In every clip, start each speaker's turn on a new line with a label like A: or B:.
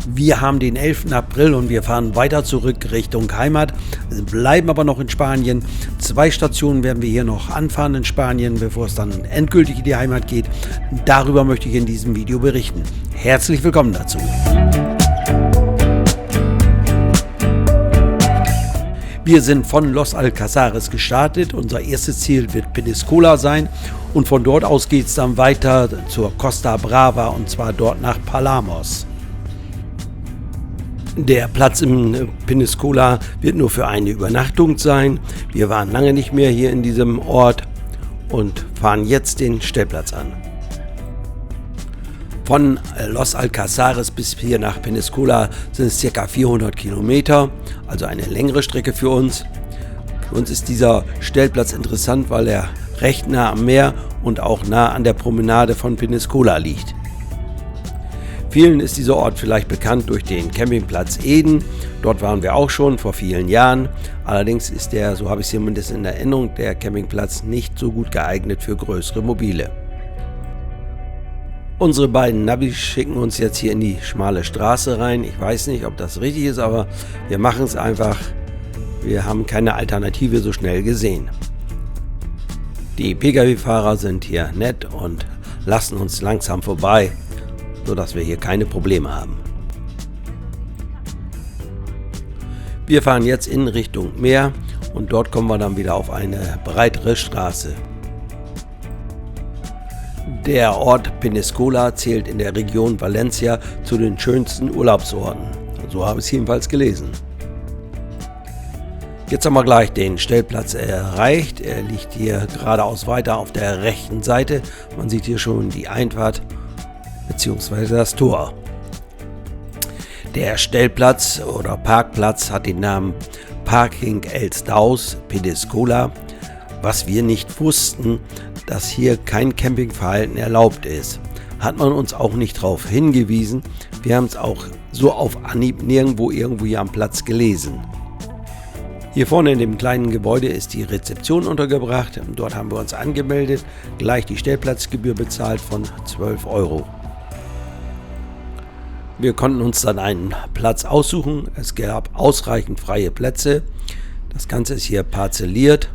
A: Wir haben den 11. April und wir fahren weiter zurück Richtung Heimat, bleiben aber noch in Spanien. 2 Stationen werden wir hier noch anfahren in Spanien, bevor es dann endgültig in die Heimat geht. Darüber möchte ich in diesem Video berichten. Herzlich willkommen dazu. Wir sind von Los Alcázares gestartet. Unser erstes Ziel wird Peñíscola sein und von dort aus geht es dann weiter zur Costa Brava und zwar dort nach Palamos. Der Platz in Peñíscola wird nur für eine Übernachtung sein. Wir waren lange nicht mehr hier in diesem Ort und fahren jetzt den Stellplatz an. Von Los Alcázares bis hier nach Peñíscola sind es ca. 400 Kilometer, also eine längere Strecke für uns. Für uns ist dieser Stellplatz interessant, weil er recht nah am Meer und auch nah an der Promenade von Peñíscola liegt. Vielen ist dieser Ort vielleicht bekannt durch den Campingplatz Eden. Dort waren wir auch schon vor vielen Jahren. Allerdings ist der, so habe ich es zumindest in Erinnerung, der Campingplatz nicht so gut geeignet für größere Mobile. Unsere beiden Navis schicken uns jetzt hier in die schmale Straße rein. Ich weiß nicht, ob das richtig ist, aber wir machen es einfach. Wir haben keine Alternative so schnell gesehen. Die Pkw-Fahrer sind hier nett und lassen uns langsam vorbei, sodass wir hier keine Probleme haben. Wir fahren jetzt in Richtung Meer und dort kommen wir dann wieder auf eine breitere Straße. Der Ort Peñíscola zählt in der Region Valencia zu den schönsten Urlaubsorten. So habe ich es jedenfalls gelesen. Jetzt haben wir gleich den Stellplatz erreicht. Er liegt hier geradeaus weiter auf der rechten Seite. Man sieht hier schon die Einfahrt bzw. das Tor. Der Stellplatz oder Parkplatz hat den Namen Parking Els Daus Peñíscola. Was wir nicht wussten, dass hier kein Campingverhalten erlaubt ist, hat man uns auch nicht darauf hingewiesen. Wir haben es auch so auf Anhieb nirgendwo irgendwo hier am Platz gelesen. Hier vorne in dem kleinen Gebäude ist die Rezeption untergebracht. Dort haben wir uns angemeldet, gleich die Stellplatzgebühr bezahlt von 12 €. Wir konnten uns dann einen Platz aussuchen. Es gab ausreichend freie Plätze. Das Ganze ist hier parzelliert.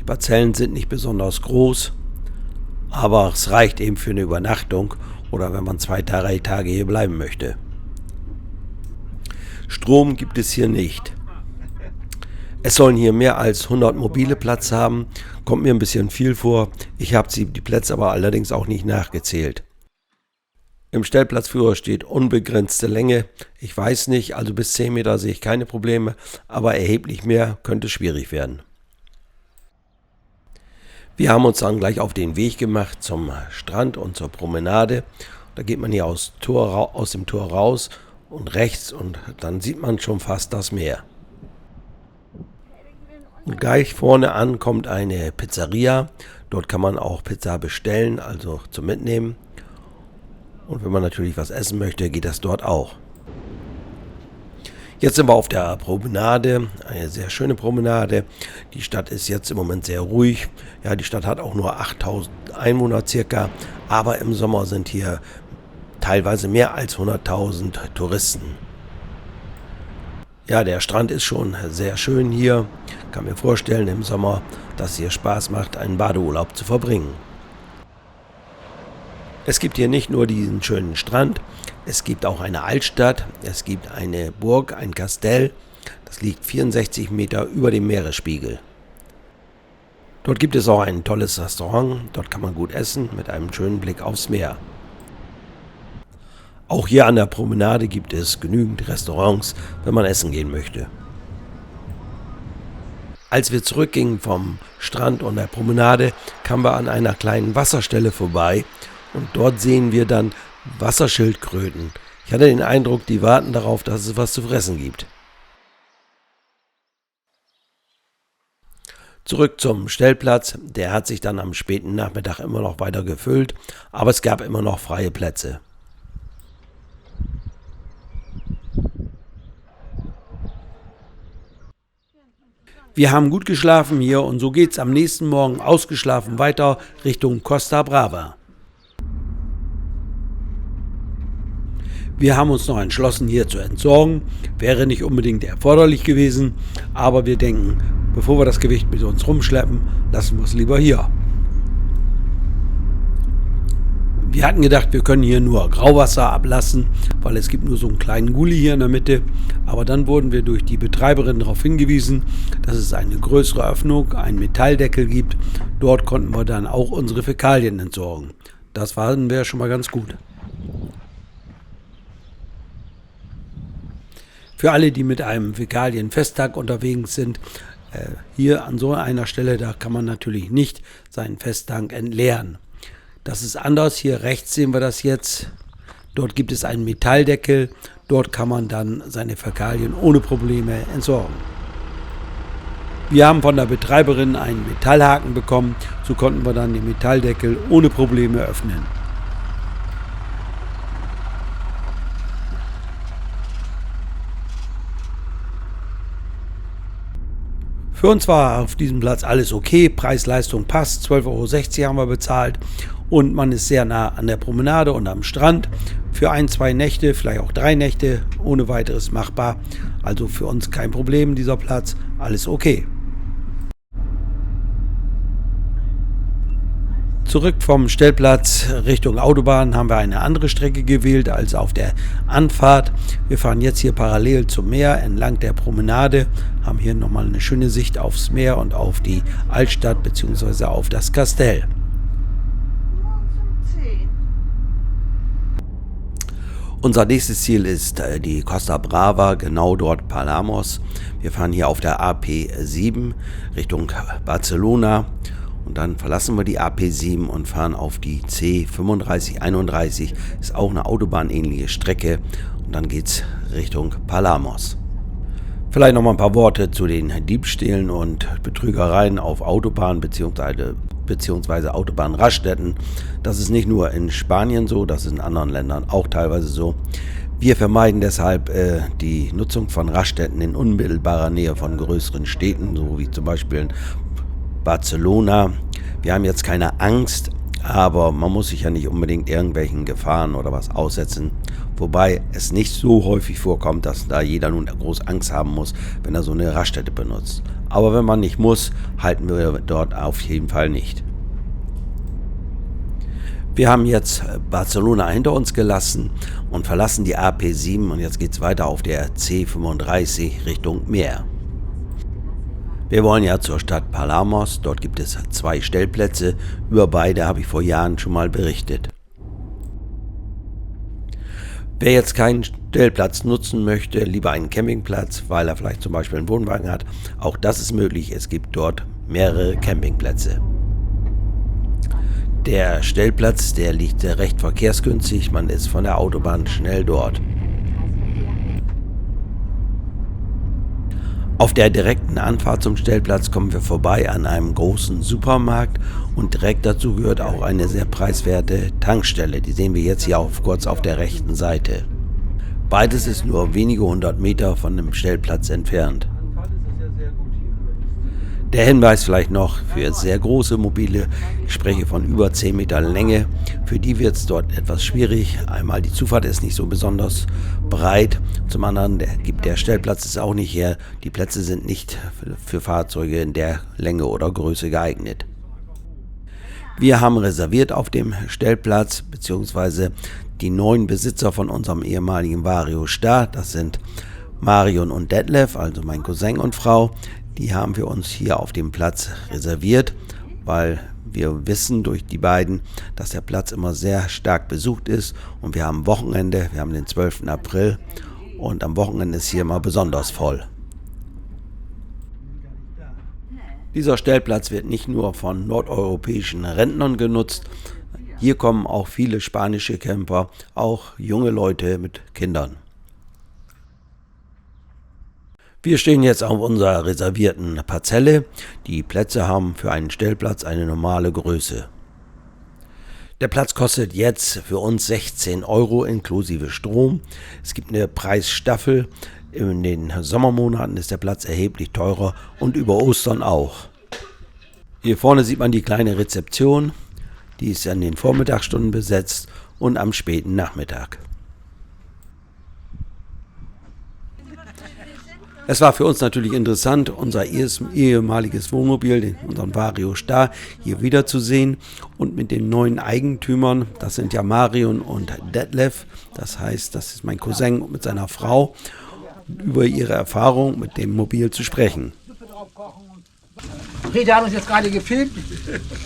A: Die Parzellen sind nicht besonders groß, aber es reicht eben für eine Übernachtung oder wenn man 2-3 Tage hier bleiben möchte. Strom gibt es hier nicht. Es sollen hier mehr als 100 mobile Platz haben. Kommt mir ein bisschen viel vor. Ich habe die Plätze aber allerdings auch nicht nachgezählt. Im Stellplatzführer steht unbegrenzte Länge. Ich weiß nicht, also bis 10 Meter sehe ich keine Probleme, aber erheblich mehr könnte schwierig werden. Wir haben uns dann gleich auf den Weg gemacht zum Strand und zur Promenade. Da geht man hier aus dem Tor raus und rechts und dann sieht man schon fast das Meer. Und gleich vorne an kommt eine Pizzeria. Dort kann man auch Pizza bestellen, also zum Mitnehmen. Und wenn man natürlich was essen möchte, geht das dort auch. Jetzt sind wir auf der Promenade, eine sehr schöne Promenade. Die Stadt ist jetzt im Moment sehr ruhig. Ja, die Stadt hat auch nur 8000 Einwohner circa, aber im Sommer sind hier teilweise mehr als 100.000 Touristen. Ja, der Strand ist schon sehr schön hier. Kann mir vorstellen im Sommer, dass es hier Spaß macht, einen Badeurlaub zu verbringen. Es gibt hier nicht nur diesen schönen Strand, es gibt auch eine Altstadt, es gibt eine Burg, ein Kastell, das liegt 64 Meter über dem Meeresspiegel. Dort gibt es auch ein tolles Restaurant, dort kann man gut essen mit einem schönen Blick aufs Meer. Auch hier an der Promenade gibt es genügend Restaurants, wenn man essen gehen möchte. Als wir zurückgingen vom Strand und der Promenade, kamen wir an einer kleinen Wasserstelle vorbei. Und dort sehen wir dann Wasserschildkröten. Ich hatte den Eindruck, die warten darauf, dass es was zu fressen gibt. Zurück zum Stellplatz, der hat sich dann am späten Nachmittag immer noch weiter gefüllt, aber es gab immer noch freie Plätze. Wir haben gut geschlafen hier und so geht's am nächsten Morgen ausgeschlafen weiter Richtung Costa Brava. Wir haben uns noch entschlossen, hier zu entsorgen. Wäre nicht unbedingt erforderlich gewesen, aber wir denken, bevor wir das Gewicht mit uns rumschleppen, lassen wir es lieber hier. Wir hatten gedacht, wir können hier nur Grauwasser ablassen, weil es gibt nur so einen kleinen Gully hier in der Mitte. Aber dann wurden wir durch die Betreiberin darauf hingewiesen, dass es eine größere Öffnung, einen Metalldeckel gibt. Dort konnten wir dann auch unsere Fäkalien entsorgen. Das fanden wir schon mal ganz gut. Für alle, die mit einem Fäkalienfesttank unterwegs sind, hier an so einer Stelle, da kann man natürlich nicht seinen Festtank entleeren. Das ist anders. Hier rechts sehen wir das jetzt. Dort gibt es einen Metalldeckel. Dort kann man dann seine Fäkalien ohne Probleme entsorgen. Wir haben von der Betreiberin einen Metallhaken bekommen. So konnten wir dann den Metalldeckel ohne Probleme öffnen. Für uns war auf diesem Platz alles okay, Preis-Leistung passt, 12,60 € haben wir bezahlt und man ist sehr nah an der Promenade und am Strand. Für 1-2 Nächte, vielleicht auch 3 Nächte, ohne weiteres machbar. Also für uns kein Problem, dieser Platz, alles okay. Zurück vom Stellplatz Richtung Autobahn haben wir eine andere Strecke gewählt als auf der Anfahrt. Wir fahren jetzt hier parallel zum Meer entlang der Promenade, haben hier nochmal eine schöne Sicht aufs Meer und auf die Altstadt bzw. auf das Kastell. Unser nächstes Ziel ist die Costa Brava, genau dort Palamos. Wir fahren hier auf der AP7 Richtung Barcelona. Und dann verlassen wir die AP7 und fahren auf die C3531. Ist auch eine autobahnähnliche Strecke. Und dann geht es Richtung Palamos. Vielleicht noch mal ein paar Worte zu den Diebstählen und Betrügereien auf Autobahnen beziehungsweise Autobahnraststätten. Das ist nicht nur in Spanien so, das ist in anderen Ländern auch teilweise so. Wir vermeiden deshalb die Nutzung von Raststätten in unmittelbarer Nähe von größeren Städten, so wie zum Beispiel in Barcelona. Wir haben jetzt keine Angst, aber man muss sich ja nicht unbedingt irgendwelchen Gefahren oder was aussetzen. Wobei es nicht so häufig vorkommt, dass da jeder nun groß Angst haben muss, wenn er so eine Raststätte benutzt. Aber wenn man nicht muss, halten wir dort auf jeden Fall nicht. Wir haben jetzt Barcelona hinter uns gelassen und verlassen die AP7 und jetzt geht es weiter auf der C35 Richtung Meer. Wir wollen ja zur Stadt Palamos, dort gibt es 2 Stellplätze, über beide habe ich vor Jahren schon mal berichtet. Wer jetzt keinen Stellplatz nutzen möchte, lieber einen Campingplatz, weil er vielleicht zum Beispiel einen Wohnwagen hat, auch das ist möglich, es gibt dort mehrere Campingplätze. Der Stellplatz, der liegt recht verkehrsgünstig, man ist von der Autobahn schnell dort. Auf der direkten Anfahrt zum Stellplatz kommen wir vorbei an einem großen Supermarkt und direkt dazu gehört auch eine sehr preiswerte Tankstelle. Die sehen wir jetzt hier kurz auf der rechten Seite. Beides ist nur wenige 100 Meter von dem Stellplatz entfernt. Der Hinweis vielleicht noch für sehr große Mobile, ich spreche von über 10 Meter Länge, für die wird es dort etwas schwierig. Einmal die Zufahrt ist nicht so besonders breit, zum anderen gibt der Stellplatz es auch nicht her, die Plätze sind nicht für Fahrzeuge in der Länge oder Größe geeignet. Wir haben reserviert auf dem Stellplatz, beziehungsweise die neuen Besitzer von unserem ehemaligen Vario Star, das sind Marion und Detlef, also mein Cousin und Frau. Die haben wir uns hier auf dem Platz reserviert, weil wir wissen durch die beiden, dass der Platz immer sehr stark besucht ist und wir haben Wochenende, wir haben den 12. April und am Wochenende ist hier immer besonders voll. Dieser Stellplatz wird nicht nur von nordeuropäischen Rentnern genutzt, hier kommen auch viele spanische Camper, auch junge Leute mit Kindern. Wir stehen jetzt auf unserer reservierten Parzelle. Die Plätze haben für einen Stellplatz eine normale Größe. Der Platz kostet jetzt für uns 16 € inklusive Strom. Es gibt eine Preisstaffel. In den Sommermonaten ist der Platz erheblich teurer und über Ostern auch. Hier vorne sieht man die kleine Rezeption. Die ist an den Vormittagsstunden besetzt und am späten Nachmittag. Es war für uns natürlich interessant, unser ehemaliges Wohnmobil, unseren Vario Star, hier wiederzusehen und mit den neuen Eigentümern, das sind ja Marion und Detlef, das heißt, das ist mein Cousin mit seiner Frau, über ihre Erfahrung mit dem Mobil zu sprechen.
B: Peter hat uns jetzt gerade gefilmt.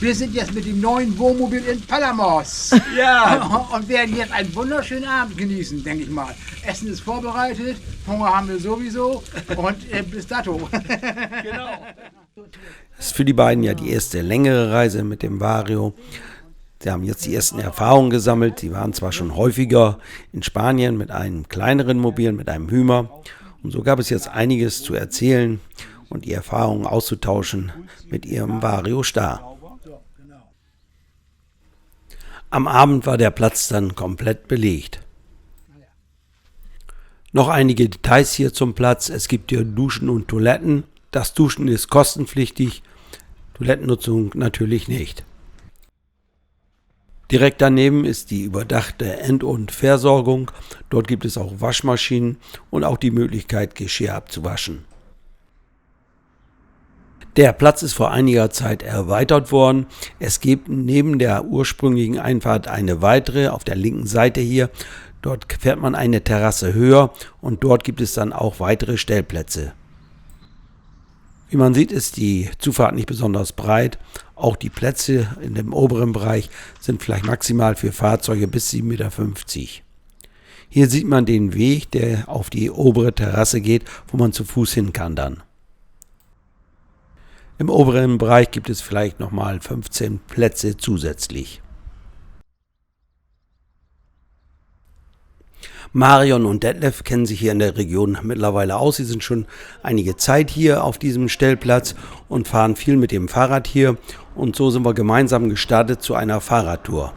B: Wir sind jetzt mit dem neuen Wohnmobil in Palamos.
C: Ja.
B: Und werden jetzt einen wunderschönen Abend genießen, denke ich mal. Essen ist vorbereitet, Hunger haben wir sowieso und bis dato.
C: Genau.
A: Das ist für die beiden ja die erste längere Reise mit dem Vario. Sie haben jetzt die ersten Erfahrungen gesammelt. Sie waren zwar schon häufiger in Spanien mit einem kleineren Mobil, mit einem Hümer. Und so gab es jetzt einiges zu erzählen und die Erfahrungen auszutauschen mit ihrem Vario Star. Am Abend war der Platz dann komplett belegt. Noch einige Details hier zum Platz. Es gibt hier Duschen und Toiletten. Das Duschen ist kostenpflichtig, Toilettennutzung natürlich nicht. Direkt daneben ist die überdachte End- und Versorgung. Dort gibt es auch Waschmaschinen und auch die Möglichkeit, Geschirr abzuwaschen. Der Platz ist vor einiger Zeit erweitert worden. Es gibt neben der ursprünglichen Einfahrt eine weitere auf der linken Seite hier. Dort fährt man eine Terrasse höher und dort gibt es dann auch weitere Stellplätze. Wie man sieht, ist die Zufahrt nicht besonders breit. Auch die Plätze in dem oberen Bereich sind vielleicht maximal für Fahrzeuge bis 7,50 Meter. Hier sieht man den Weg, der auf die obere Terrasse geht, wo man zu Fuß hin kann dann. Im oberen Bereich gibt es vielleicht nochmal 15 Plätze zusätzlich. Marion und Detlef kennen sich hier in der Region mittlerweile aus. Sie sind schon einige Zeit hier auf diesem Stellplatz und fahren viel mit dem Fahrrad hier. Und so sind wir gemeinsam gestartet zu einer Fahrradtour.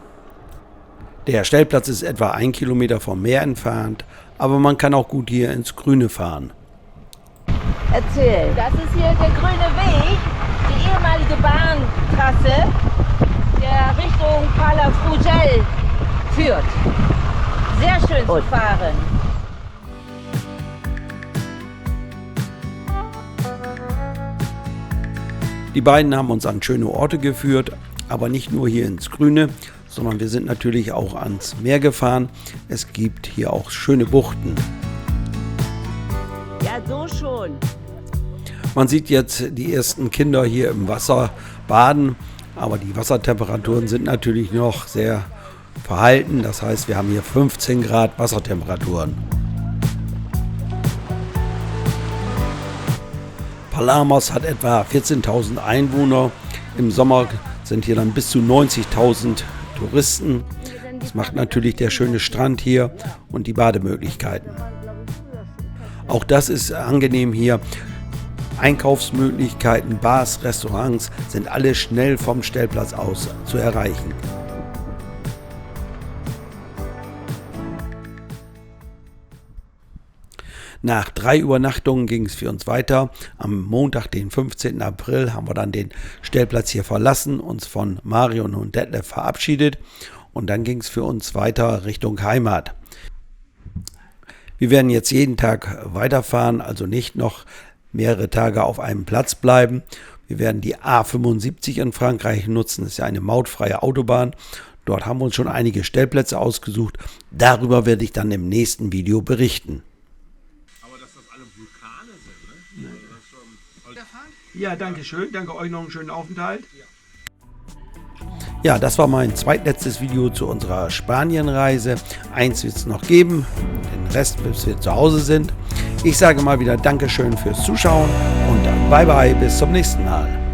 A: Der Stellplatz ist etwa 1 Kilometer vom Meer entfernt, aber man kann auch gut hier ins Grüne fahren.
D: Erzähl. Das ist hier der grüne Weg, die ehemalige Bahntrasse, der Richtung Palafrugell führt. Sehr schön zu fahren.
A: Die beiden haben uns an schöne Orte geführt, aber nicht nur hier ins Grüne, sondern wir sind natürlich auch ans Meer gefahren. Es gibt hier auch schöne Buchten.
D: Ja, so schon.
A: Man sieht jetzt die ersten Kinder hier im Wasser baden, aber die Wassertemperaturen sind natürlich noch sehr verhalten. Das heißt, wir haben hier 15 Grad Wassertemperaturen. Palamos hat etwa 14.000 Einwohner. Im Sommer sind hier dann bis zu 90.000 Touristen. Das macht natürlich der schöne Strand hier und die Bademöglichkeiten. Auch das ist angenehm hier. Einkaufsmöglichkeiten, Bars, Restaurants sind alle schnell vom Stellplatz aus zu erreichen. Nach 3 Übernachtungen ging es für uns weiter. Am Montag, den 15. April, haben wir dann den Stellplatz hier verlassen, uns von Marion und Detlef verabschiedet und dann ging es für uns weiter Richtung Heimat. Wir werden jetzt jeden Tag weiterfahren, also nicht noch mehrere Tage auf einem Platz bleiben. Wir werden die A75 in Frankreich nutzen, das ist ja eine mautfreie Autobahn. Dort haben wir uns schon einige Stellplätze ausgesucht. Darüber werde ich dann im nächsten Video berichten.
C: Ja, danke schön. Danke euch noch einen schönen Aufenthalt.
A: Ja, das war mein zweitletztes Video zu unserer Spanienreise. Eins wird es noch geben, den Rest, bis wir zu Hause sind. Ich sage mal wieder Dankeschön fürs Zuschauen und bye bye, bis zum nächsten Mal.